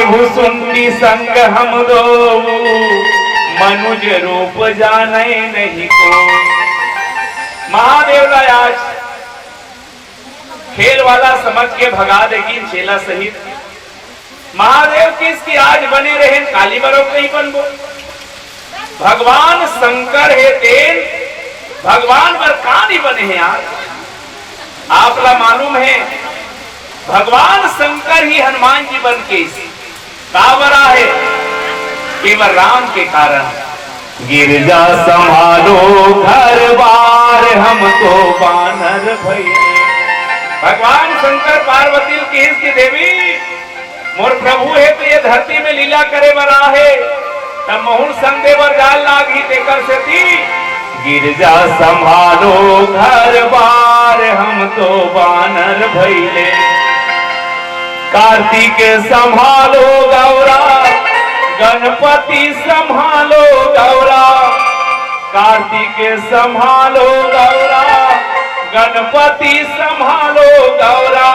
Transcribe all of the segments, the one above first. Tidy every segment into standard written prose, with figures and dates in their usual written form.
भुसुंडी संग हम दो, मनुज रूप जाने नहीं को। महादेव आज खेल वाला समझ के भगा देगी चेला सहित। महादेव किसकी आज बने रहे काली बरो कहीं बनबो। भगवान शंकर है तेल, भगवान पर कहानी बने हैं आज। आपला मालूम है भगवान शंकर ही हनुमान जी बन के कावरा है केवल राम के कारण। गिरजा संभालो घर बार हम तो बानर भई। भगवान शंकर पार्वती की देवी मोर प्रभु है तो ये धरती में लीला करे बरा है तब मोहन संग देवर जाल लागी देकर से थी। गिरजा संभालो घर बार हम तो बानर भइले। कार्तिक संभालो गौरा गणपति संभालो गौरा। कार्तिक संभालो गौरा गणपति संभालो गौरा।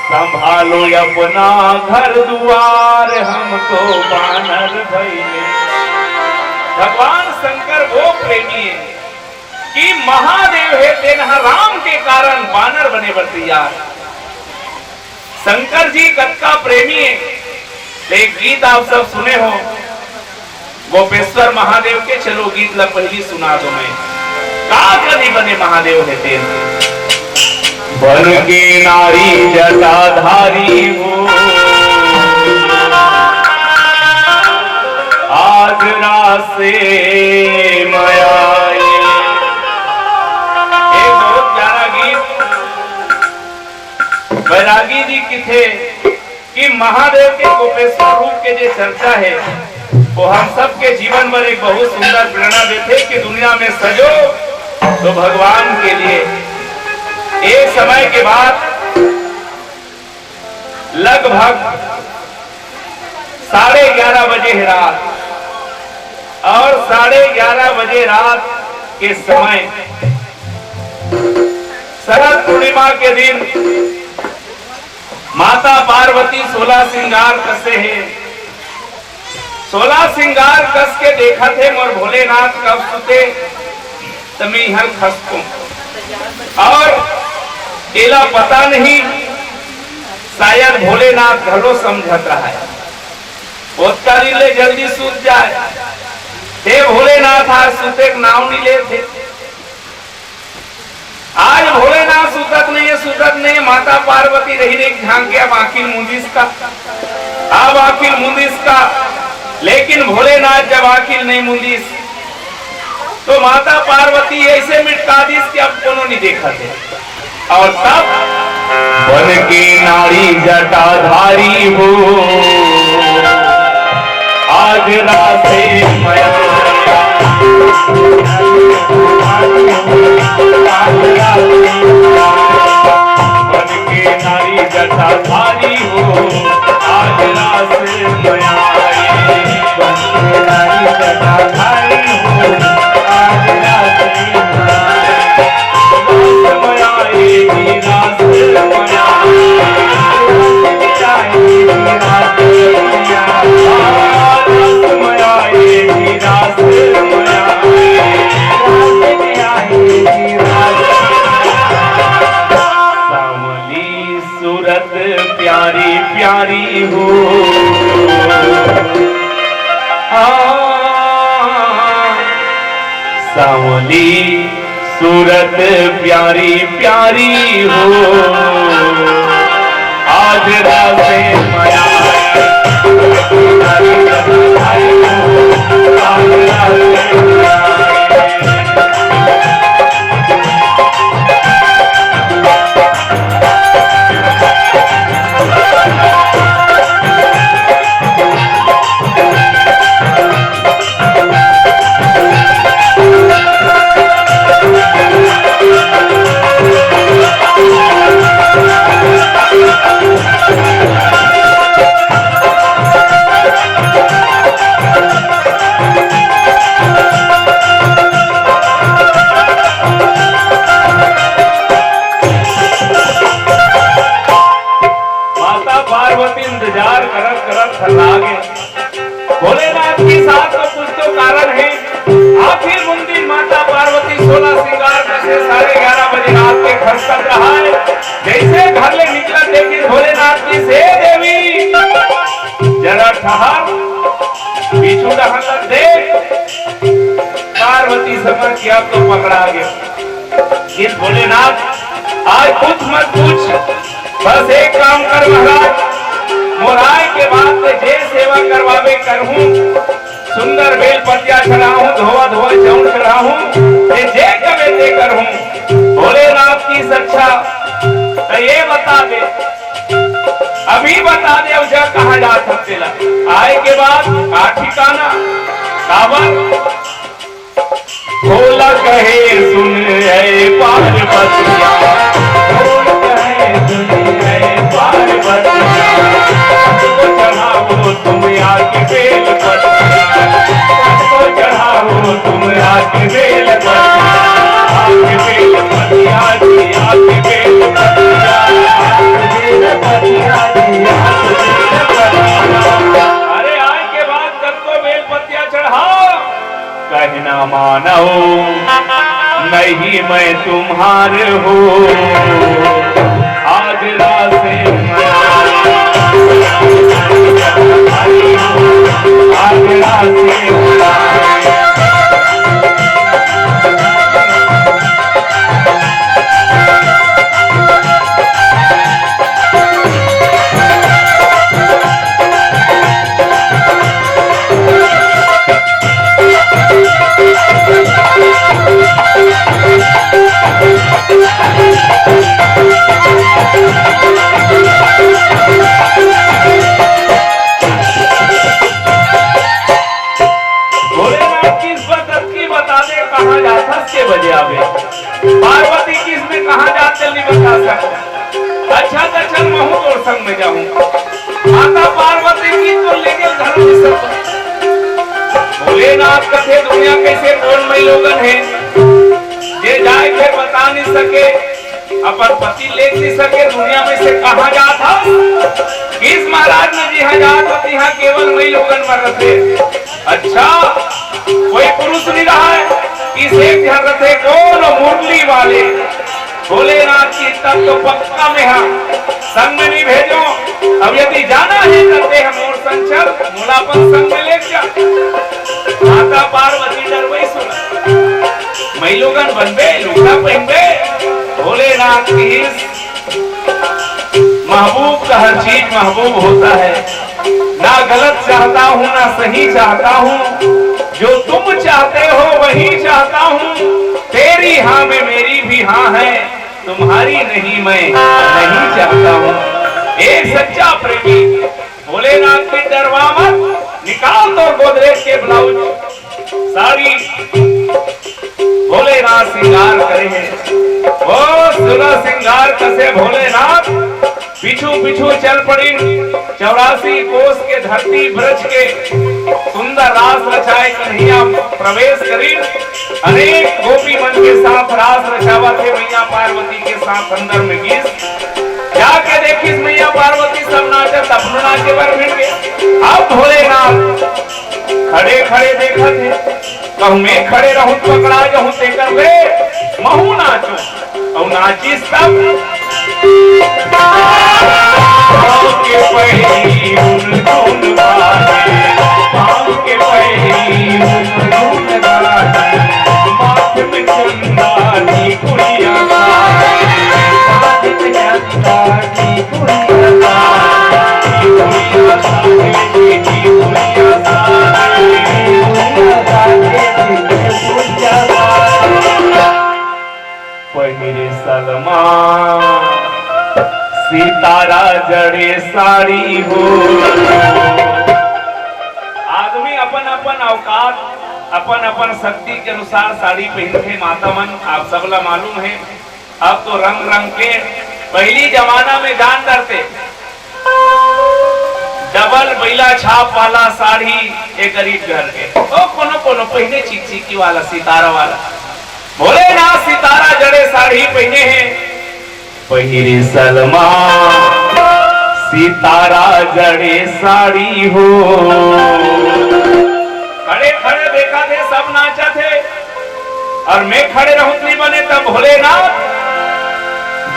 संभालो अपना घर द्वार हम तो बानर भइले। भगवान शंकर वो प्रेमी है कि महादेव है तेनहा राम के कारण बानर बने बरतियार। शंकर जी कत्का प्रेमी है। एक गीत आप सब सुने हो गोपेश्वर महादेव के, चलो गीत ला पहली सुना दो। मैं का कभी बने महादेव है तेन बन के नारी जटाधारी हो। आज रासे मयाई। एक बहुत प्यारा गीत बैरागी जी की थे कि महादेव के गोपेश्वर रूप के जो चर्चा है वो हम सब के जीवन में एक बहुत सुंदर प्रेरणा देते कि दुनिया में सजो तो भगवान के लिए। एक समय के बाद लगभग 11:30 बजे है रात और 11:30 बजे रात के समय शरद पूर्णिमा के दिन माता पार्वती 16 श्रृंगार कसे है। 16 श्रृंगार कस के देखा थे मोर भोलेनाथ कब सुते तमी हर खसको और केला पता नहीं शायद भोलेनाथ घलो समझत रहा है उत्तरी ले जल्दी सूत जाए। हे भोलेनाथ आज सुते नाव नहीं लेते। आज भोलेनाथ सुतत नहीं माता पार्वती रही रही झांक गया आखिर मुंदिस का। अब आखिर मुंदिस का लेकिन भोलेनाथ जब आखिर नहीं मुंदिस तो माता पार्वती ऐसे मिटका दी कि अब कोनो नहीं देखा थे। और तब बन की नारी जटाधारी हो आज रासे बन के नारी जटाधारी हो आज रासे नारी जटाधारी हो आज रासे सूरत प्यारी प्यारी हो सावली सूरत प्यारी प्यारी हो आज रासे माया अब इंतजार करत करत थल्ला गए। भोलेनाथ के साथ तो कुछ तो कारण है। आखिर मुंदिर माता पार्वती 16 श्रृंगार से 11:30 बजे रात के खसकत रहा है। जैसे घर ले निकला देखी भोलेनाथ की से देवी जरा ठहर पीछू डहल देख। पार्वती समझ किया तो पकड़ा गया। ये भोलेनाथ आज कुछ मत पूछ, बस एक काम कर महाराज, मोराय के बाद जे सेवा करवावे करहूं, सुंदर बेल पतिया चढ़ाऊं, धोवा धोवा चौन चढ़ाऊं, जे कवे ते करहूं। भोलेनाथ की सच्चा तो ये बता दे, अभी बता दे उसे कहा जा सकते ला। आए के बाद का ठिकाना काबर भोला कहे सुन है पार्वतिया, भोला कहे सुन है पार्वतिया, तो चढ़ाओ तुम आके बेल पतिया, तो चढ़ाओ तुम आके बेल पतिया, आके बेल पतिया जी, आके बेल पतिया, आके बेल पतिया जी, आके बेल पतिया। अरे आए के बाद तब तो बेल पतिया चढ़ाओ। कहना मानो नहीं मैं तुम्हारे हो, आज रात से आज रात से बजे आवे। पार्वती की इसमें कहा जाते नहीं बता सकता। अच्छा तो चल महू तोर संग में जाऊं। माता पार्वती की तो लेके धर्म सब भोलेनाथ कथे दुनिया कैसे कौन मई लोगन है, ये जाए फिर बता नहीं सके, अपन पति ले नहीं सके, दुनिया में से कहा जाता किस महाराज ने जी जात यहाँ केवल मई लोगन मर रहे। अच्छा कोई पुरुष नहीं रहा है, इसे ध्यान रखे कौन मुरली वाले भोलेनाथ की तब तो पक्का में हाँ संग में नहीं भेजो। अब यदि जाना है करते हम और संचल मुलापन संग में ले जा। माता पार्वती डरवई सुना मई लोगन बनबे लूटा पहनबे। भोलेनाथ की महबूब का हर चीज महबूब होता है, ना गलत चाहता हूँ ना सही चाहता हूँ, जो तुम चाहते हो वही चाहता हूँ, तेरी हाँ में मेरी भी हाँ है, तुम्हारी नहीं मैं नहीं चाहता हूँ। एक सच्चा प्रेमी भोलेनाथ के डरवा मत, निकाल दो गोदरेज के ब्लाउज साड़ी, भोलेनाथ श्रृंगार करे हैं। वो सुलह श्रृंगार कसे भोलेनाथ पिछू पिछू चल पड़ी। 84 कोस के धरती ब्रज के सुंदर रास रचाए कन्हैया प्रवेश करी। अनेक गोपी मन के साथ रास रचावा थे मैया पार्वती के साथ अंदर में गीस। जाके देखी मैया पार्वती सब नाचत अपनो नाचे पर मिल गए। अब भोलेनाथ खड़े खड़े देखा थे, कहूँ मैं खड़े रहूं पकड़ा जाऊं ते कर ले महू नाचो और नाची सब के पहली धुन बाजे, के पहली धुन बाजे, माथे में चंदा की कुड़िया माथे में चंदा की कुड़िया पहिरे सलमान सितारा जड़े साड़ी हो। आदमी अपन अपन औकात अपन अपन शक्ति के अनुसार साड़ी पहनते माता मन, आप सबला मालूम है। अब तो रंग रंग के, पहली जमाना में जान करते डबल बैला छाप वाला साड़ी एक गरीब घर के तो कोनो कोनो पहने चिकचिकी वाला सितारा वाला। भोलेनाथ सितारा जड़े साड़ी पहने हैं। पहिरे सलमान सितारा जड़े साड़ी हो। खड़े खड़े देखा थे सब नाचा थे और मैं खड़े रहूं नहीं बने तब भोलेनाथ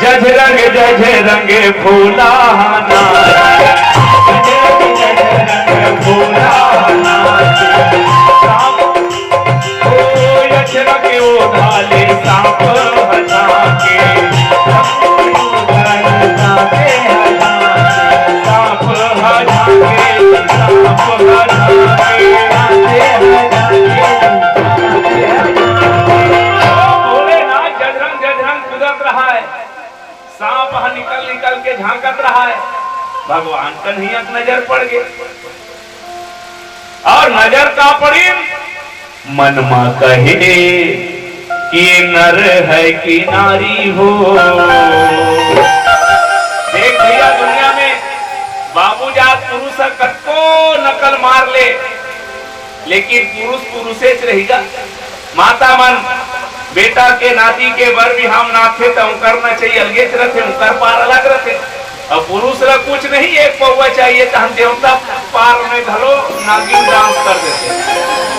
जज रंग फूला के उधाले सांप हटा के सांप निकल निकल के झांकत रहा है। भगवान कन्हैया नजर पड़ गई और नजर का पड़ी मनमा कहे कि नर है कि नारी हो। देख भैया दुनिया में बाबू जात पुरुष कत्को नकल मार ले लेकिन पुरुष पुरुषे रहेगा। माता मन बेटा के नाती के बर भी हम नाथे तो करना चाहिए अलगे रहते कर पार अलग रहते और पुरुष ला कुछ नहीं एक पौवा चाहिए तो हम देवता पार में घलो नागिन डांस कर देते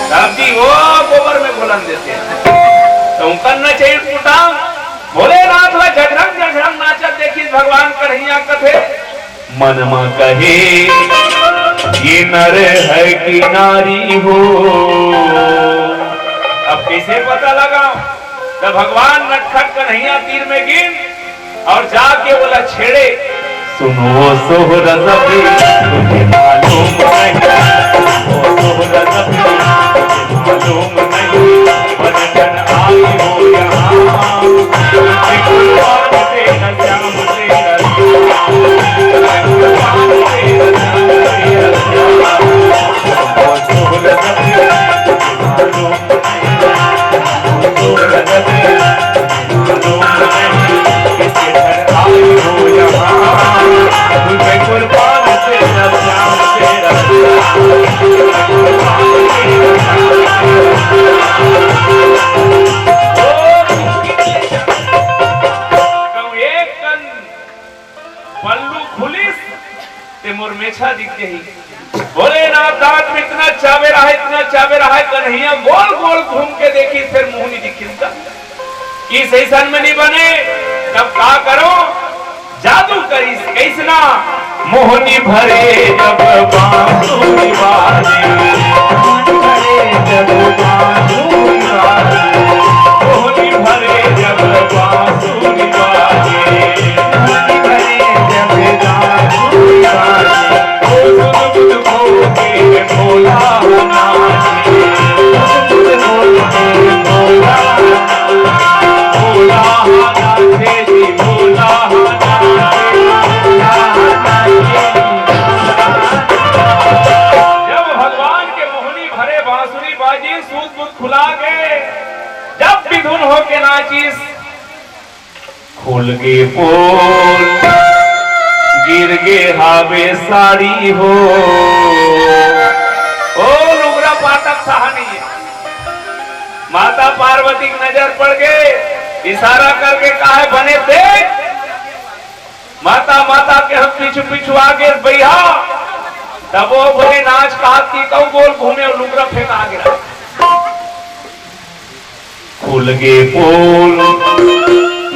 धरती वो गोबर में घुलन देते तो करना चाहिए पुटा। भोलेनाथ ला जगरंग नाचत देखी भगवान कन्हैया कथे मनमा कहे ये नर है कि नारी हो। अब कैसे पता लगा तो भगवान नटखट कन्हैया तीर में गिन और जाके बोला छेड़े सुनो सोहरा सभी तुझे मालूम नहीं सोहरा सभी तुझे मालूम नहीं बनजन आई हो यहाँ कुर्बान तेरा श्याम तेरा सोहरा सभी मुरमेछा दिखते ही भोलेनाथ दांत में इतना चावे रहा है कन्हैया गोल गोल घूम के देखी फिर मुंह नहीं दिखिसका कि सही सन में नहीं बने तब का करो जादू करी कैसना मोहनी भरे जब बांसुरी बाजे मोहनी भरे जब बांसुरी बाजे होके नाचिस खुल गे पोल गिर गे हावे साड़ी हो। ओ लुगरा पाठक सहानी माता पार्वती की नजर पड़ गए इशारा करके कहा बने थे माता माता के हम पीछू पीछू आगे भैया तब वो बोले नाच कहती कौ गोल घूमे और लुगरा फेंक आगे खुल गे पोल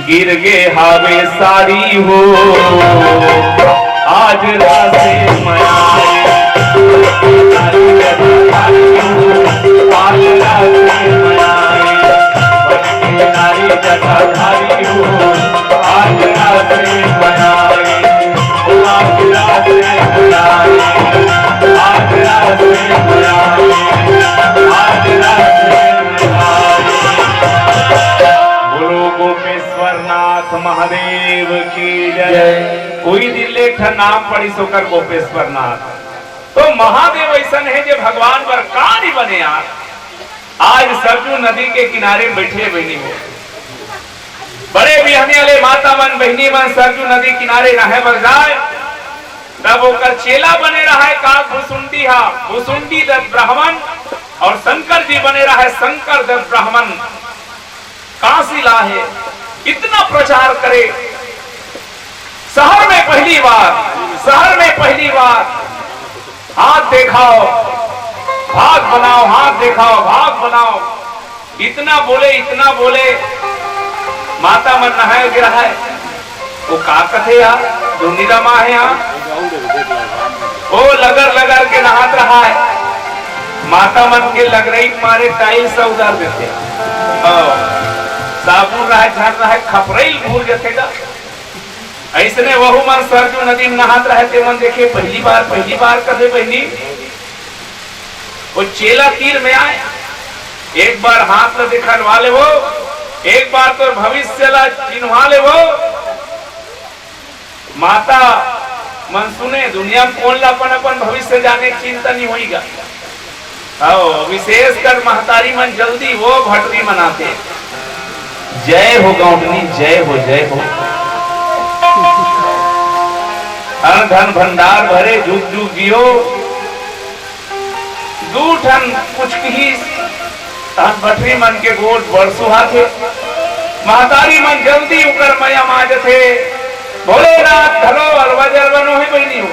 गिर गे हावे साड़ी हो। आज रासे मनाए आज रासे मनाए नारी जटाधारी हो। आज रासे मनाए आज रासे मनाए आज रासे मनाए आज रासे गोपेश्वरनाथ महादेव की जय। कोई दिल्ली नाम पड़ी सोकर गोपेश्वरनाथ तो महादेव ऐसा है जो भगवान पर कहानी बने यार। आज सरजू नदी के किनारे बैठे बहनी हो बड़े बिहने वाले माता मन बहनी मन सरजू नदी किनारे रहे बर जाए तब ओकर चेला बने रहा है का भुसुंडी हा भुसुंडी दत्त ब्राह्मण और शंकर जी बने रहा है शंकर दत्त ब्राह्मण काशी ला है इतना प्रचार करे शहर में पहली बार शहर में पहली बार हाथ दिखाओ भाग बनाओ, हाथ दिखाओ भाग बनाओ, इतना बोले माता मन नहाए गिरा है। वो का कथे यार जो निरमा है यहाँ वो लगड़ के नहात रहा है। माता मन के लग रही मारे टाइल्स उधार देते साबुन रहा झड़ रहा है खपरेल भूल जातेगा। ऐसने वहु मन सरजू नदी में नहात रहे थे मन देखे पहली बार कदे बहनी वो चेला तीर में आए। एक बार हाथ न दिखा ले वो, एक बार तो भविष्य ला चिन्हवा ले वो। माता मन सुने दुनिया में कौन अपन भविष्य जाने की चिंता नहीं होगा। विशेष कर महतारी मन जल्दी वो भटरी मनाते। जय हो गौंडनी जय हो अन धन भंडार भरे जुग जुग जियो। दूठन कुछ ही भटरी मन के गोद बरसुहा थे। महतारी मन जल्दी उकर मया माज थे। भोलेनाथ धरो अलवजर बनो है बहनी हो।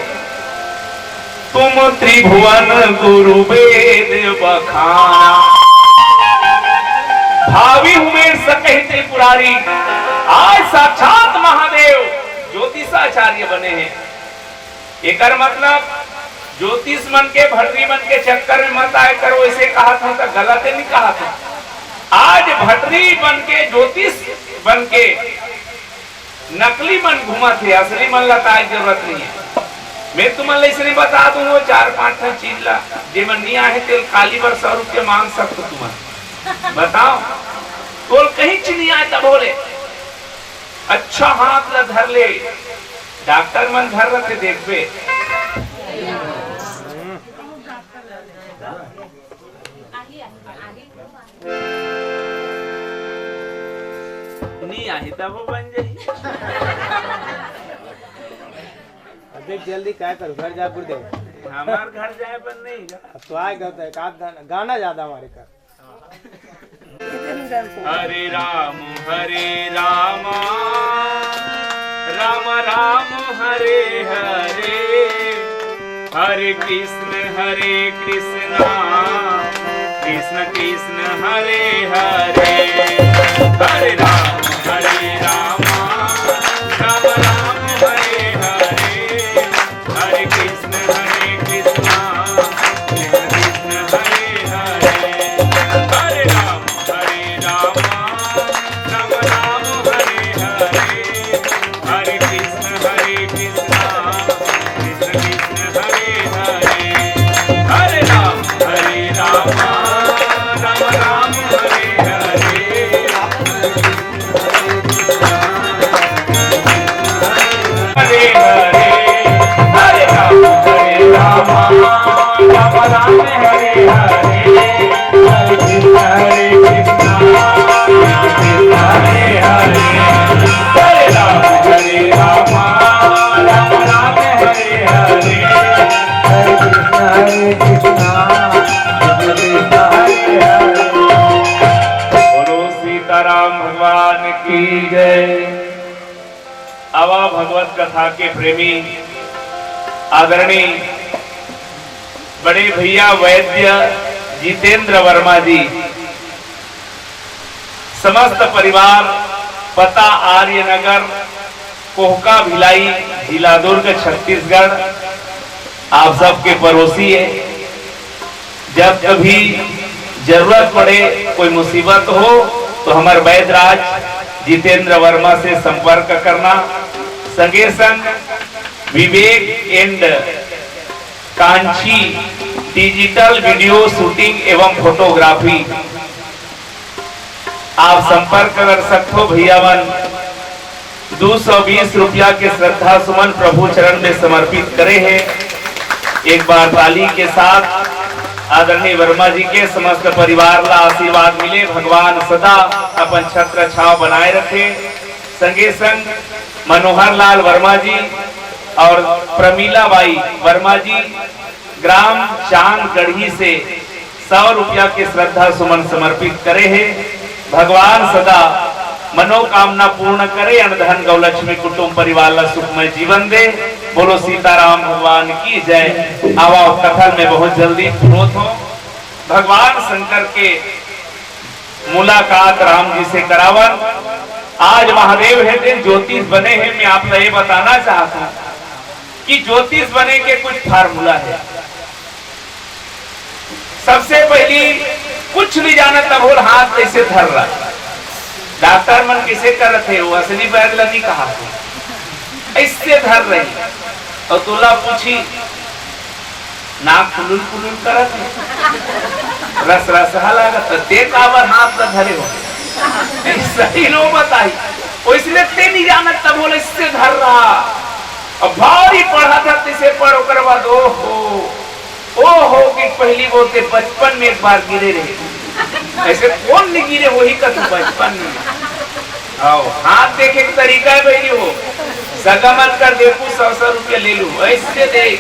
तुम त्रिभुवन गुरु वेद बखाना भावी उमेर सकहि त्रिपुरारी। आज साक्षात महादेव ज्योतिषाचार्य बने हैं। एक मतलब ज्योतिष मन के भटरी मन के चक्कर में मत आए करो ऐसे कहा था तो गलत नहीं कहा था। आज भटरी बन के ज्योतिष बन के नकली मन घुमा थे, असली मन लताए जरूरत नहीं है। मैं तुम्हें इसलिए बता दूं वो 4-5 चीज ला जे मन नहीं आए तेल काली बर 100 रुपये मांग सकते तुम्हें बताओ बोल कहीं चीज नहीं आए तब बोले अच्छा हाथ ला धर ले। डॉक्टर मन धर रहे देख पे नहीं आई तब वो बन जाए। देख जल्दी क्या करूं घर जा गुरुदेव। हमार घर जाए पर नहीं अब तो आएगा तो एक आध गाना ज्यादा हमारे का। हरे राम राम राम हरे हरे हरे कृष्ण कृष्ण कृष्ण हरे हरे हरे राम राम राम हरे हरे हरे कृष्ण कृष्ण कृष्ण हरे हरे हरे राम राम राम हरे हरे हरे कृष्ण कृष्ण कृष्ण हरे हरे हरे राम राम राम हरे हरे हरे हरे हरे राम राम राम हरे हरे हरे कृष्ण कृष्ण हरे हरे हरे राम राम राम हरे हरे हरे कृष्ण बोलो सीताराम भगवान की जय। आवा भगवत कथा के प्रेमी आदरणीय बड़े भैया वैद्य जितेंद्र वर्मा जी, समस्त परिवार पता आर्यनगर कोहका भिलाई जिला दुर्ग छत्तीसगढ़ आप सबके पड़ोसी है। जब कभी जरूरत पड़े कोई मुसीबत हो तो हमारे वैद्यराज जितेंद्र वर्मा से संपर्क करना। संगे संग Vivek and Kanchi digital video shooting एवं फोटोग्राफी आप संपर्क कर सकते हो। भैया मन 220 रुपया के श्रद्धा सुमन प्रभु चरण में समर्पित करे हैं। एक बार ताली के साथ आदरणीय वर्मा जी के समस्त परिवार ला आशीर्वाद मिले। भगवान सदा अपन छत्र छाव बनाए रखे। संगे संग मनोहर लाल वर्मा जी और प्रमीला बाई वर्मा जी ग्राम चांदगढ़ी से 100 रुपया के श्रद्धा सुमन समर्पित करे हैं। भगवान सदा मनोकामना पूर्ण करे, अन्न धन गौलक्ष्मी कुटुंब परिवार ला सुखमय जीवन दे। बोलो सीताराम भगवान की जय। आवा कथन में बहुत जल्दी प्रोत हो। भगवान शंकर के मुलाकात राम जी से करावन। आज महादेव है दिन ज्योतिष बने हैं। मैं आपको ये बताना चाहता हूँ कि ज्योतिष बने के कुछ फार्मूला है। सबसे पहली कुछ भी जाना तब बोल हाथ कैसे धर रहा, डॉक्टर मन कैसे कर रहे थे, वो असली बैग नहीं कहा ऐसे धर रही। और तुला पूछी नाक फुलुल फुलुल करत रस रस लागत ते काबर हाथ धरे हो सही नो बताई। इसलिए ते नहीं जानत तब बोले इससे धर रहा। अब भारी पढ़ा था तिसे पढ़ो कर बाद ओहो कि पहली बोलते बचपन में एक बार गिरे रहे। ऐसे कौन नहीं गिरे, वही का तो बचपन में। आओ हाथ देखे के तरीका है बहनी हो, सगमन कर देखू 100 रुपया ले लू ऐसे देख।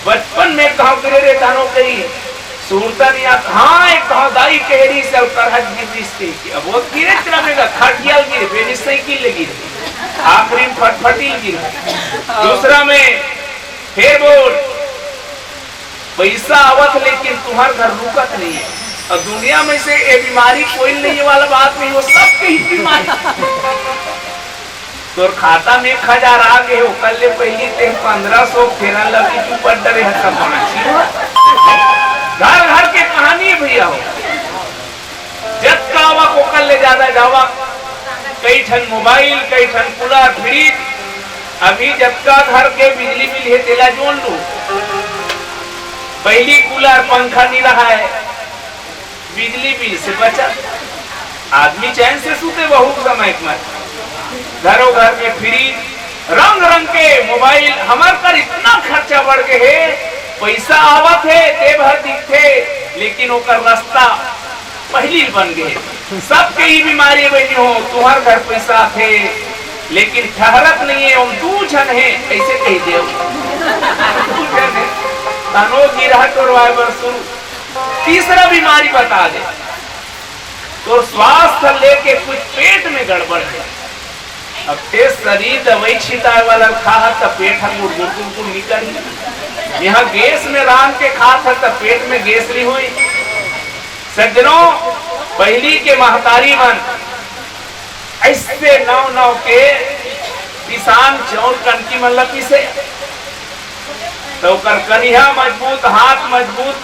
बचपन में कहा गिरे रे तानो कही सूरता नहीं आता। हाँ एक कहा दाई कहरी से करहट गिरी। अब वो गिरे चलेगा खटियाल गिरे, बेनी साइकिल ले गिरे, आखिरी में फटफटी गिरे। दूसरा में फिर बोल पैसा आवत लेकिन तुम्हार घर रुकत नहीं है। और दुनिया में से ये बीमारी कोई नहीं वाला बात नहीं, वो सबके ही बीमारी। तो खाता में 1000 आ गए हो, कल ले पहली ते 1500 फेरा लगी चुपट डरे हत्ता घर घर के कहानी भैया हो। जब कावा को कल ले ज्यादा जावा, कई ठन मोबाइल, कई ठन कूलर फ्रिज। अभी जब का घर के बिजली बिल है तेला जोड़ लू। पहली कूलर पंखा नहीं रहा है, बिजली बिल से बचा, आदमी चैन से सूते बहुत समय में। घरों घर में फ्रिज, रंग रंग के मोबाइल, हमार कर इतना खर्चा बढ़ गए है। पैसा आवत है ते भर दिखते, लेकिन ओकर रास्ता पहली बन गए। सबके ही बीमारी बनी हो, तुम्हार घर पैसा थे लेकिन ठहरत नहीं है। हम 2 जन है ऐसे कह दे तनो गिरहट और वाइबर शुरू। तीसरा बीमारी बता दे तो स्वास्थ्य लेके कुछ पेट में गड़बड़ है। अब ते शरीर दवाई छिटाए वाला खा तो पेट हम गुड़ निकल। यहाँ गैस में राम के खा था तो पेट में गैस नहीं हुई। सज्जनों पहली के महतारी मन ऐसे नाव के किसान चौर कनकी मन पीसे तो कर कनिया मजबूत, हाथ मजबूत,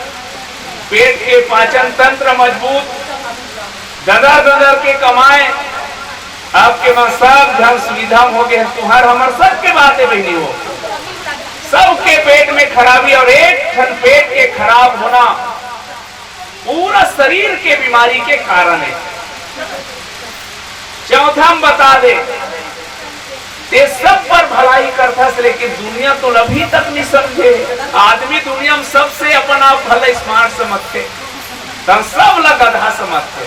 पेट के पाचन तंत्र मजबूत, ददर ददर के कमाए। आपके वहां सब धन सुविधा हो गए। तुम्हार हमार सबके बातें बहनी हो, सबके पेट में खराबी। और एक ठन पेट के खराब होना पूरा शरीर के बीमारी के कारण है। चौथा हम बता दे ये सब पर भलाई करता है, लेकिन दुनिया तो अभी तक नहीं समझे। आदमी दुनिया में सबसे अपन आप भले स्मार्ट समझते, तो सब लग गधा समझते।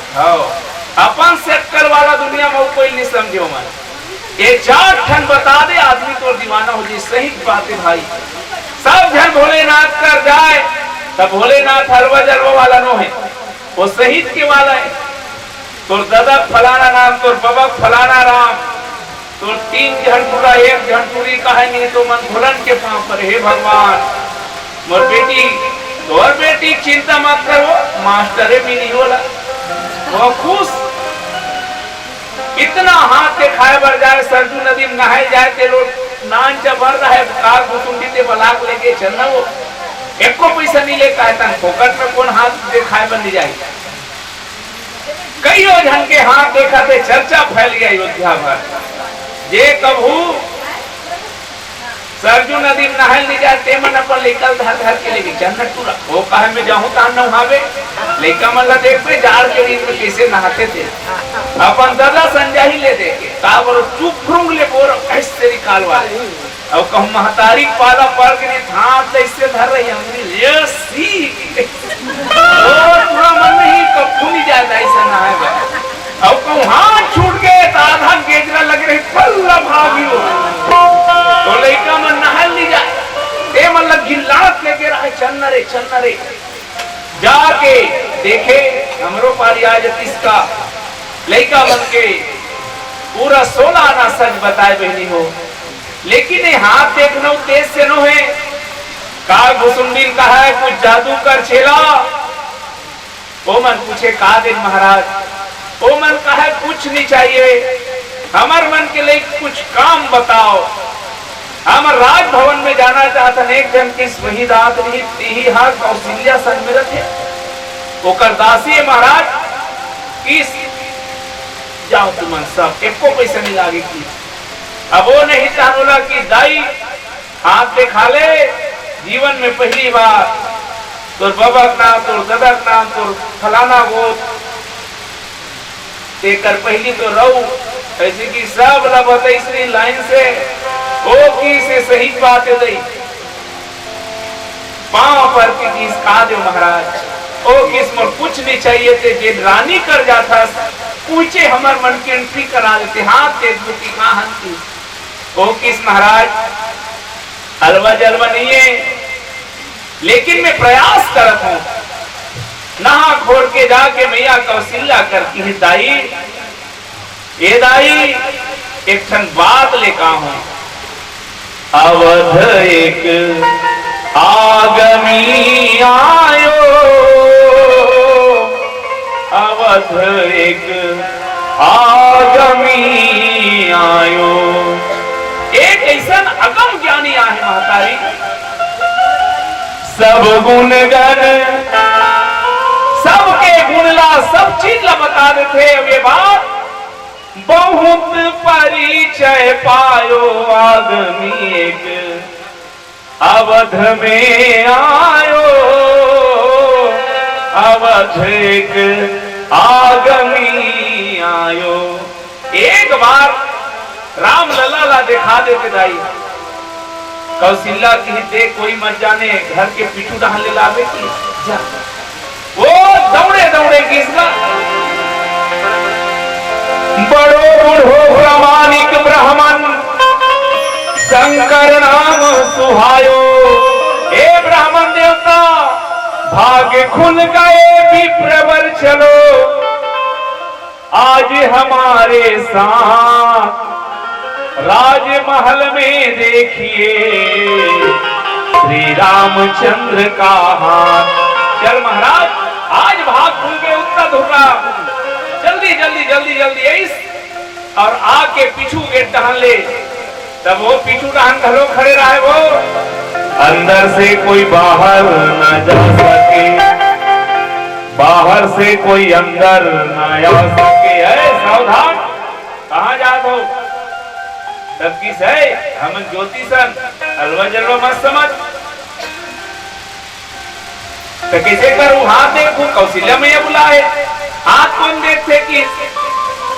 अपन से अक्कल वाला दुनिया में कोई नहीं समझे। हमारे ये 4 ठन बता दे आदमी तो दीवाना हो जाए। सही बात है भाई। सब जन भोलेनाथ कर जाए तब भोलेनाथ हलवा जलवा वाला नो है, वो शहीद के वाला है। तो दादा फलाना नाम, तो बाबा फलाना राम, तो 3 झंटूरा 1 झंटूरी का है नहीं तो मन भुलन के पांव पर। हे भगवान मोर बेटी और बेटी चिंता मत करो, मास्टर भी नहीं होला वो खुश। इतना हाथ दिखाए बर जाए, सरजू नदी में नहाए जाए ते लोग नान जबर रहा है। कार घुसुंडी ते बलाक लेके चलना, वो एको पैसा नहीं लेता है। फोकट में कौन हाथ दिखाए बन नहीं जाए। कई जन के हाथ देखा थे, चर्चा फैल गया अयोध्या भर। जे कभू सरजू नदी में नहाल नहीं जाते मन अपन लेकर धर के लेके चलना टूरा। वो कहे मैं जाऊं तो नहावे, लेका मन ला देख पे जाड़ के दिन में कैसे नहाते थे। अपन दादा संजय ही ले देके काबर चुप फ्रुंग ले बोर ऐसे निकाल वाले। अब कहूं महतारी पादा पर के नहीं हाथ ऐसे धर रही हमने ये सी और पूरा मन नहीं कभी नहीं जाता ऐसा नहाए। अब कहूं हाथ छूट गए तो आधा गेजरा लग रही पल्ला भागी हो तो लड़का मन नहल नहीं जाए। ए मतलब गिल्लात लेके रहा चन्नरे जाके देखे हमरो पारी आज इसका लड़का मन के पूरा 16 आना सच बताए बहनी हो, लेकिन ये हाथ देखना तेज से नो है। का घुसुंडीन कहा है कुछ जादू कर छेला। ओ मन पूछे का दिन महाराज। ओ मन कहा है कुछ नहीं चाहिए, हमार मन के लिए कुछ काम बताओ। हम राजभवन में जाना चाहता एक जन की वही रात नहीं तीही हाथ कौशल्या सन्मिरत है ओकर दासी है महाराज। किस जाओ तुम सब एको पैसा नहीं लागे की। अब वो नहीं चाहूला कि दाई हाथ दिखा ले, जीवन में पहली बार तोर बबक नाम तोर ददक नाम तोर फलाना गोत देकर पहली तो रहू ऐसे कि सब लबत इसरी लाइन से ओ की से सही बात है पांव पर की चीज का दो महाराज। ओ किस में कुछ नहीं चाहिए थे जे रानी कर जाता पूछे हमार मन की एंट्री करा देते हाथ दे दूती कहा हंसी। ओ किस महाराज हलवा जलवा नहीं है, लेकिन मैं प्रयास करत हूं नहा खोल के जाके मैया कौशल्या करती है दाई ये दाई एक ठन बात लेका हूं। अवध एक आगमी आयो, अवध एक आगमी आयो। एक ऐसा अगम ज्ञानी आहे महतारी, सब गुण गण सबके गुणला सब चीज ला बता देते। वे बात बहुत परिचय पायो आदमी एक अवध में आयो, अवध एक आगमी आयो। एक बार राम लला ला दिखा देते दाई कौशल्या की देख कोई मत जाने घर के पीछू डाल ले लावे की जा। वो दौड़े दौड़े किसका बड़ो बूढ़ो प्रामाणिक ब्राह्मण शंकर नाम सुहायो। हे ब्राह्मण देवता भाग्य खुल गए विप्रवर चलो आज हमारे साथ राजमहल में देखिए श्री रामचंद्र का हाथ। चल महाराज आज भाग खुल गए उत्तर धुर्रा जल्दी जल्दी जल्दी जल्दी इस और आके पीछू गेट टहन ले। तब वो पीछू टहन घरों खड़े रहे वो अंदर से कोई बाहर न जा सके, बाहर से कोई अंदर न आ सके। है सावधान कहाँ जात हो तब किस है हम ज्योतिषन अलवा जलवा मत समझ। तो कैसे करूं हाथ देखो कौशल्या मैया बुलाए हाथ कौन देखते कि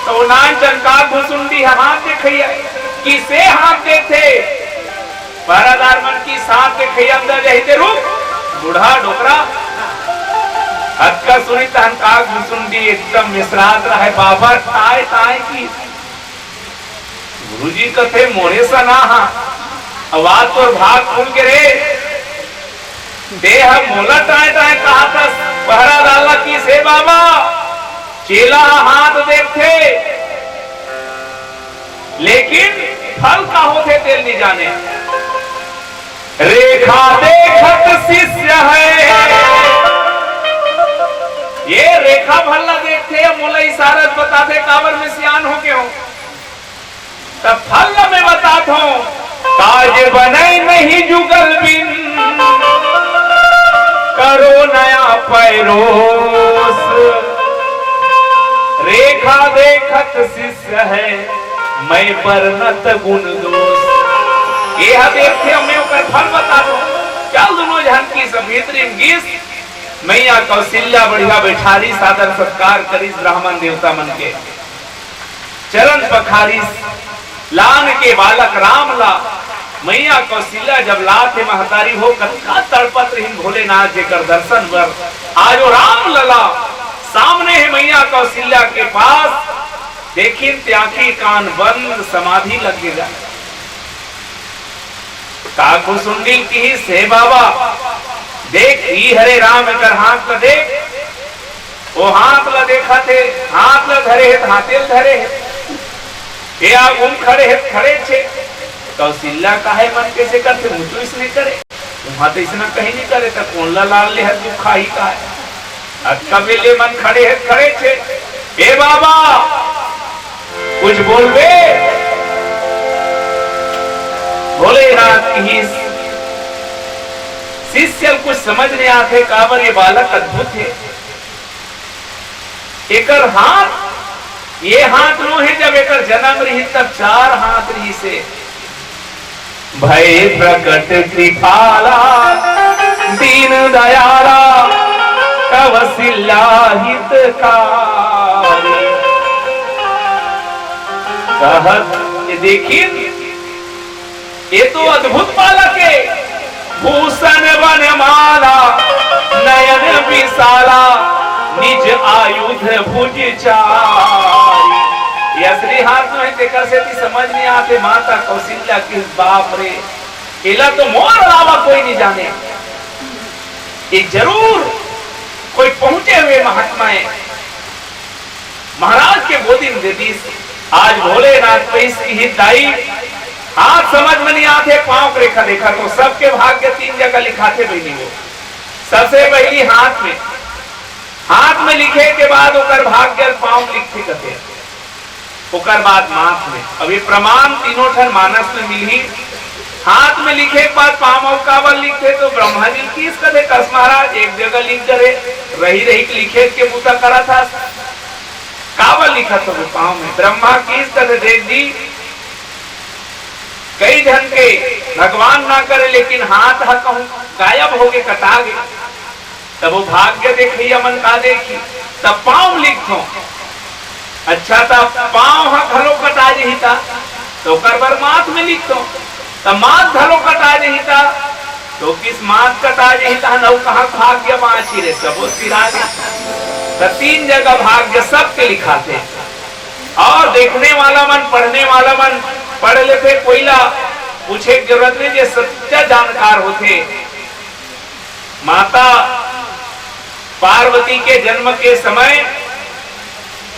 तो नान चंका घुसुंडी हाथ देखिए किसे हाथ देखते पहरादार मन की साथ देखिए अंदर रहते रुक बूढ़ा डोकरा अक्का सुनी तहन का घुसुंडी एकदम मिसरात रहा है बाबा ताए ताए की गुरुजी कथे मोरे सा ना हा आवाज तो भाग खुल के रे देह मोला टाए टाए कहा था पहरा डाला की से बाबा चेला हाथ देखते लेकिन फल का होते तेल नहीं जाने। रेखा देखत शिष्य है ये रेखा भल्ला देखते मोला इशारत बताते काबर में सियान हो के हो तब फल में बताता हूं काज बने नहीं जुगल बिन करो नया पैरोस। रेखा देखत शिष्य है मैं परनत गुण दोष। ये देखते हमें ऊपर फल बता दो चल दोनों जहन की सभेतरीन गीस मैया कौशल्या बढ़िया बैठारी सादर सत्कार करीस ब्राह्मण देवता मन के चरण पखारीस लान के बालक राम ला मैया कौशल्या जब लाथे महतारी हो कतका तड़पत रही भोलेनाथ जी कर दर्शन वर आज राम लला सामने है मैया कौशल्या के पास देखिन त्याखी कान बंद समाधि लगेगा काकू सुंडी की से बाबा देख ई हरे राम कर हाथ ला देख वो हाथ ला देखा थे हाथ ला धरे है हाथे धरे है ये आगुम खड़े छे कौशल्या काहे मन कैसे करते मुझे इसने करे वहां तो इसने कहीं नहीं करे तो कौन लाल ले है दुखा ही का है कबीले मन खड़े छे ए बाबा कुछ बोलबे भोलेनाथ की शिष्य कुछ समझ नहीं आते काबर ये बालक अद्भुत है एकर हाथ ये हाथ नो है जब एकर जन्म रही तब 4 हाथ रही से भय प्रकट कृपाला दीन दयाला कवशिल्या हितकारी कहत ये देखिए ये तो अद्भुत बालक है भूषण वनमाला नयन विशाला निज आयुध भुज चारी ये असली हाथ में देखा से समझ नहीं आते माता कौशल्या किस बाप रे इला तो मोर अलावा कोई नहीं जाने ये जरूर कोई पहुंचे हुए महात्माएं महाराज के गोदी में देती आज भोलेनाथ पे इसकी हितदाई हाथ समझ में नहीं आते पांव रेखा देखा तो सबके भाग्य 3 जगह लिखाते भी नहीं हो सबसे पहली हाथ में लिखे के बाद ओकर भाग्य पांव लिखते कहते ओकर बाद माथ में अभी प्रमाण तीनों ठन मानस में मिली हाथ में लिखे के बाद पांव कावल लिखते तो ब्रह्मा जी किस कदे कस महाराज एक जगह लिख करे रही लिखे के बूता करा था कावल लिखा तो पांव में ब्रह्मा किस कदे देख दी कई जन के भगवान ना करे लेकिन हाथ कहूं गायब हो गए कटा गए तब वो भाग्य देखिए मन का देखी तब पांव लिखो अच्छा तब पांव घलो कटा जही था तो करबर माथ में लिखो तब माथ घलो कटा जही था तो किस माथ कटा जही था नौ कहा भाग्य माची रे सब सिरा तो 3 जगह भाग्य सबके लिखाते और देखने वाला मन पढ़ने वाला मन पढ़ लेते कोईला पूछे जरूरत नहीं जे सच्चा जानकार होते माता पार्वती के जन्म के समय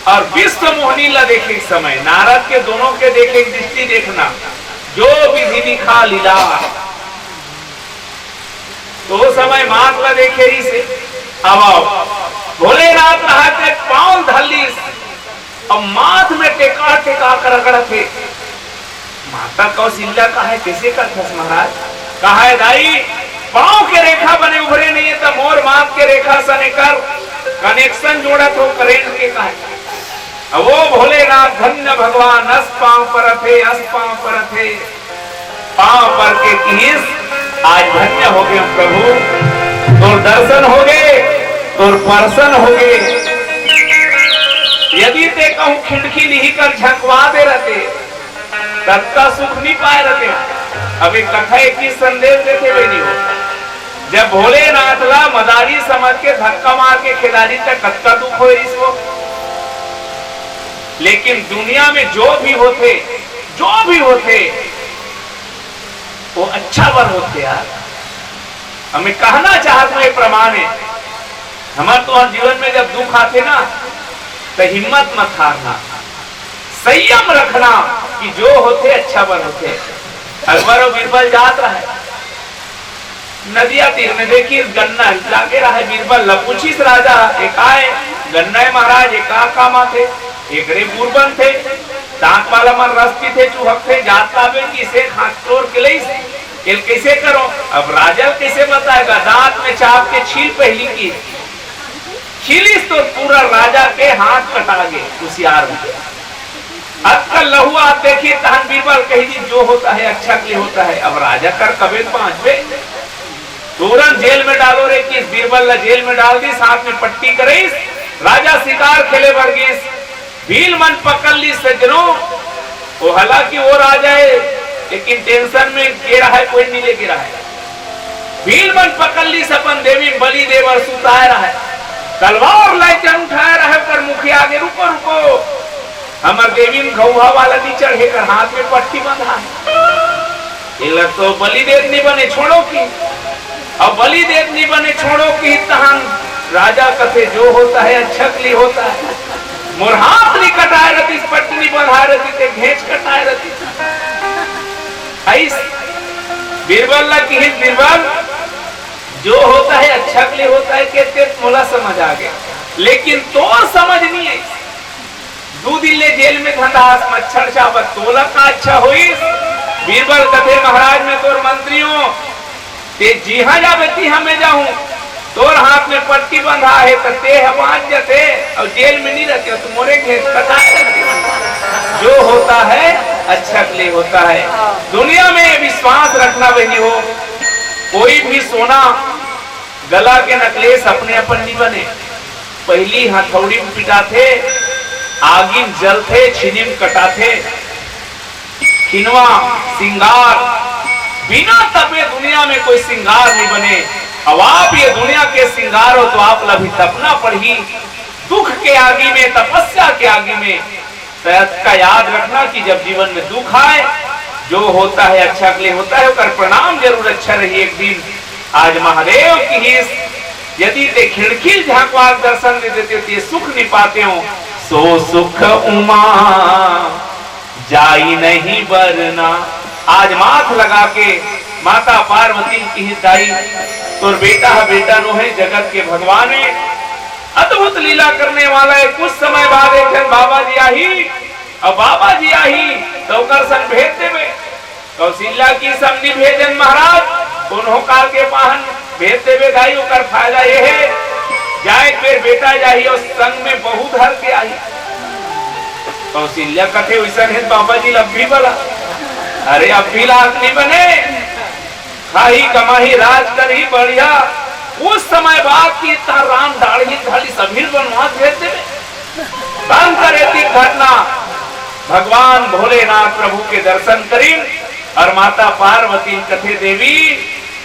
और विश्व मोहिनी ला देखे समय नारद के दोनों के देखे दृष्टि देखना जो विधि लिखा लीला तो समय मात ला देखे ही से अब भोलेनाथ रहते पांव धली और माथ में टेका कर रगड़ थे माता कौशल्या का है कैसे करते महाराज कहा है दाई पांव के रेखा बने उभरे नहीं है तो मोर माथ के रेखा से कर कनेक्शन जोड़ा तो करेंट के कहा वो भोलेनाथ धन्य भगवान अस पांव पर थे पांव पर के किस आज धन्य हो गए प्रभु तोर दर्शन हो गए तोर पर्सन हो गए यदि ते कहूं खिड़की नहीं कर झकवा दे रहते तब का सुख नहीं पाए रहते अभी कथा एक ही संदेश देते हुए नहीं हो जब भोलेनाथ ला मदारी समझ के धक्का मार के खिलाड़ी तक कत्ता दुख हो इसको लेकिन दुनिया में जो भी होते वो अच्छा वर होते यार हमें कहना चाहते हैं प्रमाण है हमारे तो जीवन में जब दुख आते ना तो हिम्मत मत हारना संयम रखना कि जो होते अच्छा वर होते अकबर और बीरबल जात रहा है नदिया तीर में देखिए गन्ना लागे रहा है बीरबल लपूछिस राजा एक आए गन्ना महाराज एक काम थे एक रे बुरबन थे दांत वाला मन रस्ती थे चूहक थे जात लावे किसे हाथ तोड़ के ले कैसे करो अब राजा कैसे बताएगा दांत में चाप के छील पहली की छीलिस तो पूरा राजा के हाथ कटा गए कुशियार में अक्कल लहू आप देखिए तहन बीरबल कही दी जो होता है अच्छा के लिए होता है अब राजा कर कबे 5 तुरंत जेल में डालो रे किस बीरबल ला जेल में डाल दी साथ में पट्टी करीस राजा शिकार खेले वर्गीस भील मन पकड़ ली सज्जनों वो हालांकि वो राजा है लेकिन टेंशन में गिरा है कोई नहीं ले गिरा है भील मन पकड़ ली सपन देवी बलि देवर सुताए रहा है तलवार लाइटन उठाया रहा पर मुखिया आगे रुको रुको हमार देवी में घौहा वाला दी चढ़े कर हाथ में पट्टी बंधा है तो बलि देव नहीं बने छोड़ो की अब बलि देव नहीं बने छोड़ो की तहन राजा कथे जो होता है अच्छा के लिए होता है मोर हाथ नहीं कटाए रहती, पटनी बंधाए रहती थे, घेंच कटाए रहती ऐस बीरबल ला की बीरबल जो होता है अच्छा के लिए होता है, कहते मोला समझ आ गया, लेकिन तो समझ नहीं है। 2 दिन ले जेल में धंधास मच्छर चावत तोला का अच्छा हुई। बीरबल कथे महाराज में तोर मंत्रियों ते जी हाँ जाबती हमें जाऊं, तोर हाथ में पट्टी बंधा है तो ते हमाज जाते और जेल में नहीं रहते तो मोरे घेंच कटा। जो होता है अच्छा के लिए होता है। दुनिया में विश्वास रखना बहनी हो, कोई भी सोना गला के नकलेस अपने अपन नहीं बने। पहली हथौड़ी में पिटाथे, आगिन जलथे, छिनिम कटाथे, खिनवा सिंगार बिना तपे दुनिया में कोई सिंगार नहीं बने। अब आप ये दुनिया के सिंगार हो तो आप भी तपना पड़ी दुख के आगे में, तपस्या के आगे में। तो इसका याद रखना कि जब जीवन में दुख आए, जो होता है अच्छा के लिए होता है, उसका प्रणाम जरूर अच्छा रही। एक दिन आज महादेव की हिस यदि ते खिड़की झांकवार दर्शन दे देते ते सुख नहीं पाते हो, सो सुख उमा जाई नहीं बरना। आज माथ लगा के माता पार्वती की हिताई तोर बेटा है, बेटा नो है, जगत के भगवान है, अद्भुत लीला करने वाला है। कुछ समय बाद एक जन बाबा जी आई, और बाबा जी आई तो कर सन भेज देवे। कौशल्या की समझी भेजन महाराज उन्हों काल के पाहन भेज देवे गाई। ओकर फायदा ये है जाए फिर बेटा जाही और संग में बहू धर के आई। कौशल्या कथे वैसा है बाबा जी अब भी बोला, अरे अब भी लाख नहीं बने, खाही कमाही राज कर ही बढ़िया। उस समय बाद की राम दाढ़ी धाड़ी सभी बनवा भेज देवे। बंद करे थी घटना, भगवान भोलेनाथ प्रभु के दर्शन करी और माता पार्वती कथे देवी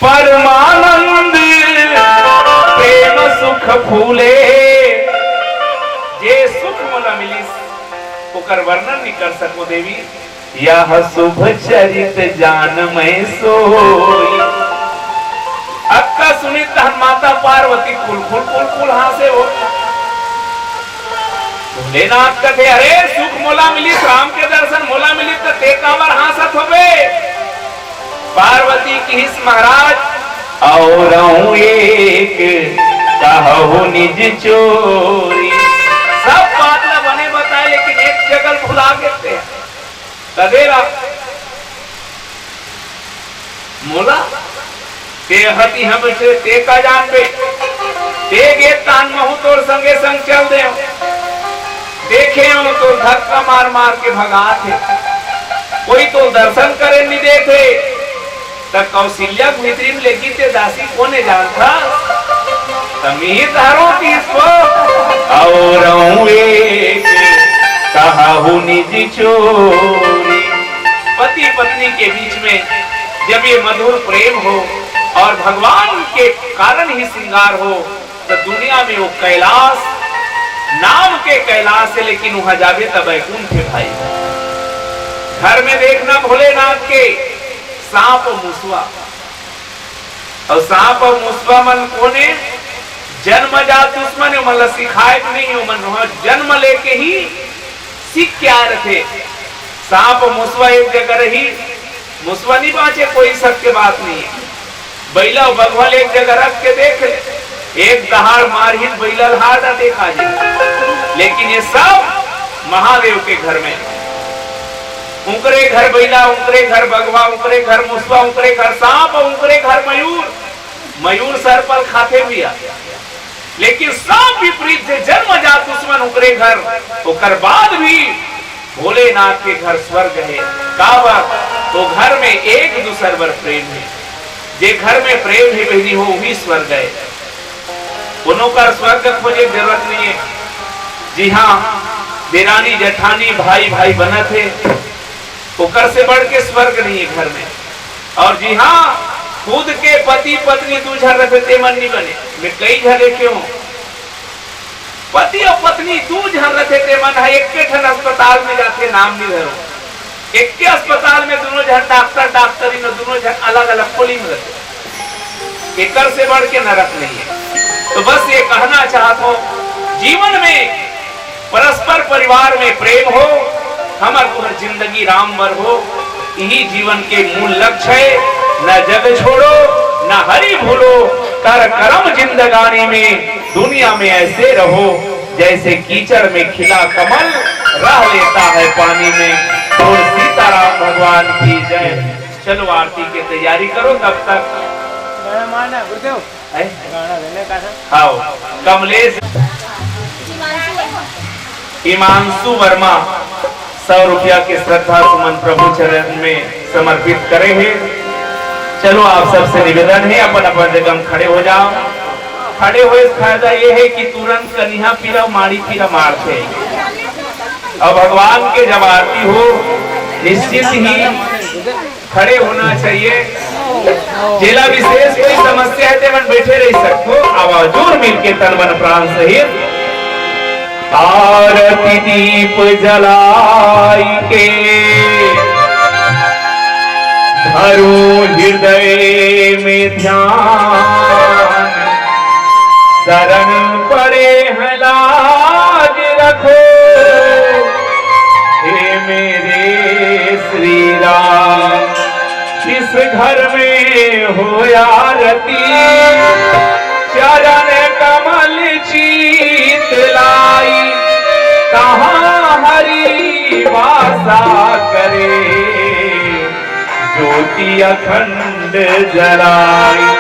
परमानंद प्रेम सुख फूले। जे सुख मोला मिलिस ओकर वर्णन नहीं कर सको देवी। यह शुभ चरित जान मैं सोई। अक्का सुनी तहन माता पार्वती कुल कुल कुल कुल हासे हो। भोलेनाथ कथे अरे सुख मोला मिली, राम के दर्शन मोला मिली तो ते कावर हासत होबे। पार्वती की हिस महाराज और एक कहू निज चोरी। सब बात न बने बताए लेकिन एक जगह भुला गए तदेरा मोला ते हती हम ते का जान पे ते गे तान महू तोर संगे संग चल दे देखे हो तो धक्का मार मार के भगा थे। कोई तो दर्शन करे नहीं देते तब कौशल्या मित्री में लेगी ते दासी कोने जानता तमी तारो किसको और एक कहू निजी चोरी। पति पत्नी के बीच में जब ये मधुर प्रेम हो और भगवान के कारण ही श्रृंगार हो तो दुनिया में वो कैलाश नाम के कैलाश है, लेकिन वहां जावे तब बैकुंठ है भाई। घर में देखना भोलेनाथ के सांप मुसवा, और सांप और मुसवा मन कोने जन्मजात दुश्मन है, मतलब सिखाए नहीं हो मन जन्म लेके ही सीख के आए रखे। सांप मुसवा एक जगह रही, मुसवा नहीं बाँचे, कोई शक के बात नहीं है। बैला बगवल एक जगह रख के देख ले, एक दहाड़ मारहित बैला हार ना देखा जाए। लेकिन ये सब महादेव के घर में, उनके घर बैला, उनके घर बगवा, उनके घर मुसवा, उनके घर सांप, उनके घर मयूर। मयूर सर पर खाते भी आ, लेकिन सब विपरीत से जन्मजात दुश्मन उनके घर। ओकर बाद भी भोलेनाथ के घर स्वर्ग है। कावर तो घर में एक दूसर पर प्रेम है। जे घर में प्रेम है बहनी हो वही स्वर्ग है। उन्हों का स्वर्ग खोजे जरूरत नहीं है। जी हाँ, देरानी जेठानी भाई भाई बना थे, ओकर से बढ़ के स्वर्ग नहीं है घर में। और जी हाँ, खुद के पति पत्नी दूसरा रहते मन नहीं बने। मैं कई जगह देखे हूँ पति और पत्नी दू जन रहते मन है, एक के ठन अस्पताल में जाते, नाम नहीं धरो, एक के अस्पताल में दोनों जन डॉक्टर डॉक्टरी में दोनों जन अलग अलग खोली में रहते। एकर से बढ़ के नरक नहीं है। तो बस ये कहना चाहता हूँ, जीवन में परस्पर परिवार में प्रेम हो, हमर तुहर जिंदगी राम बर हो, यही जीवन के मूल लक्ष्य है। न जग छोड़ो न हरि भूलो, कर करम जिंदगानी में, दुनिया में ऐसे रहो जैसे कीचड़ में खिला कमल रह लेता है पानी में। और सीताराम भगवान की जय। चलो आरती की तैयारी करो, तब तक गाना मारना गुरुदेव, गाना देने का था। आओ कमलेश हिमांशु वर्मा 100 रुपया के श्रद्धा सुमन प्रभु चरण में समर्पित करे हैं। चलो आप सबसे निवेदन है, अपन अपन जगह खड़े हो जाओ। खड़े हुए फायदा ये है कि तुरंत कन्या पीरा माड़ी पीरा मारते। अब भगवान के जब आरती हो निश्चित ही खड़े होना चाहिए। जिला विशेष कोई समस्या है तो बैठे रह सकते, आवाजूर मिलके तन मन प्राण सहित आरती दीप जलाई के धरो हृदय में ध्यान, शरण पड़े हैं लाज रखो, हे मेरे श्री राम। इस घर में हो आरती, चरण कमल चीत लाई, कहाँ हरि वासा करे, ज्योति अखंड जलाई।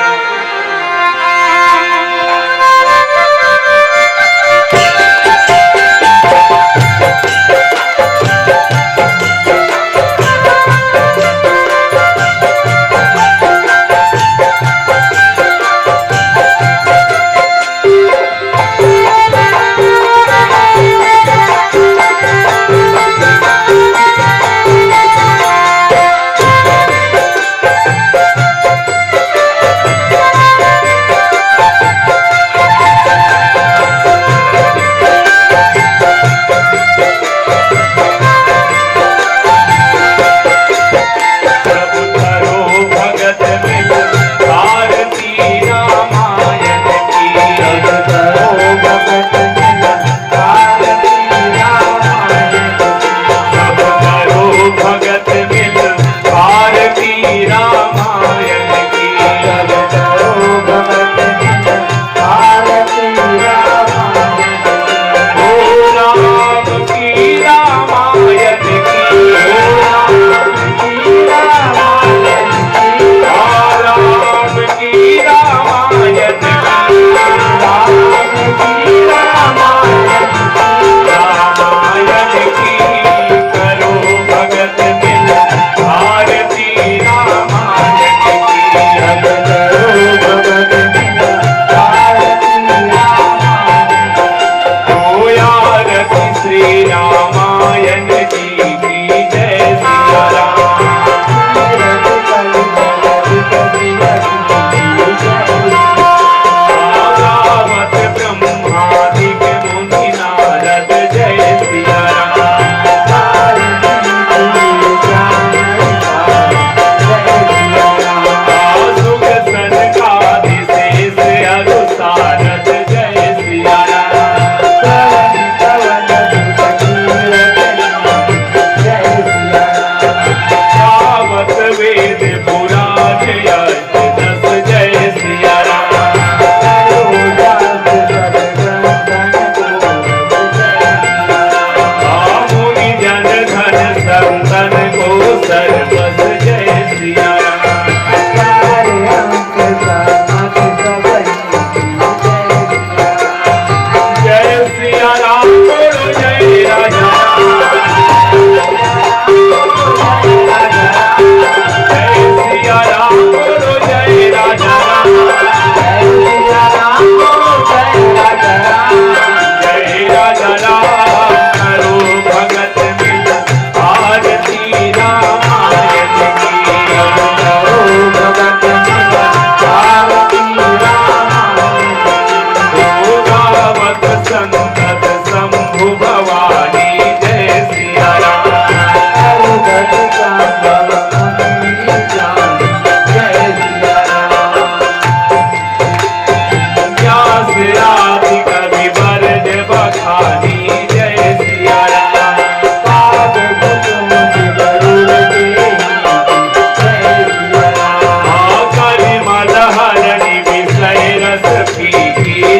की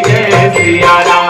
जय सिया राम।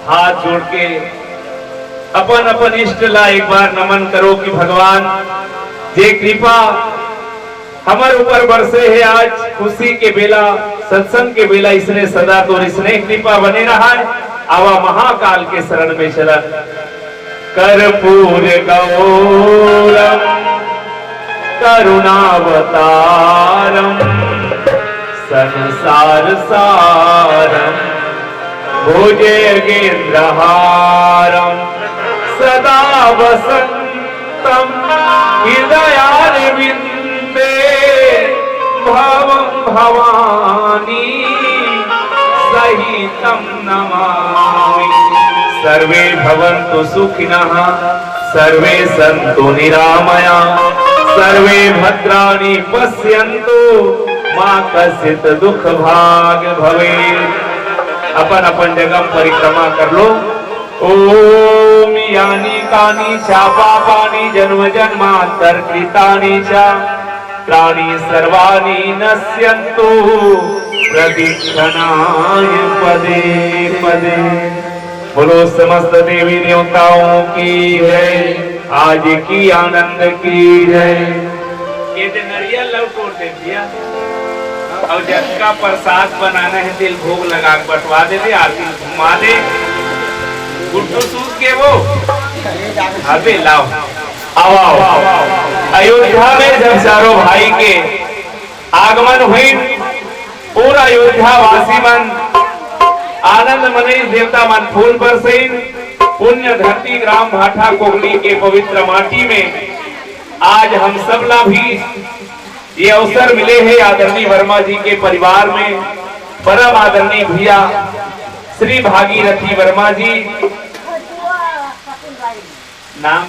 हाथ जोड़ के अपन अपन इष्ट ला एक बार नमन करो कि भगवान जे कृपा हमारे ऊपर बरसे है आज खुशी के बेला सत्संग के बेला इसने सदा तो इसने कृपा बने रहा है। आवा महाकाल के शरण में चलन। कर्पूर गौरम करुणावतारम संसार सारम भुजगेन्द्रहारम सदा वसंतम हृदयारविंदे भवं भवानी सहितं नमामि। सर्वे भवन्तु सुखिनः सर्वे सन्तु निरामयाः सर्वे भद्राणि पश्यन्तु मा कश्चित् दुःख भाग भवेत्। अपन अपन जगह परिक्रमा कर लो। ओम यानी कानी चा पापानि जन्म जन्मांतर कृतानि चा त्राणि सर्वाणि नश्यन्तु प्रदक्षिणाय पदे पदे। बोलो समस्त देवी देवताओं की है आज की आनंद की है। ये दिन नरियल लौटोर दे दिया और जिसका प्रसाद बनाना है दिल भोग लगा बटवा दे दे आरती घुमा दे गुड्डू सूद के वो अबे लाओ आओ अयोध्या में जब चारों भाई के आगमन हुई पूरा अयोध्या वासी मन आनंद मने देवता मन फूल बरसे पुण्य धरती ग्राम भाठा कोगली के पवित्र माटी में आज हम सब ला भी ये अवसर मिले हैं। आदरणीय वर्मा जी के परिवार में परम आदरणीय भैया श्री भागीरथी वर्मा जी नाम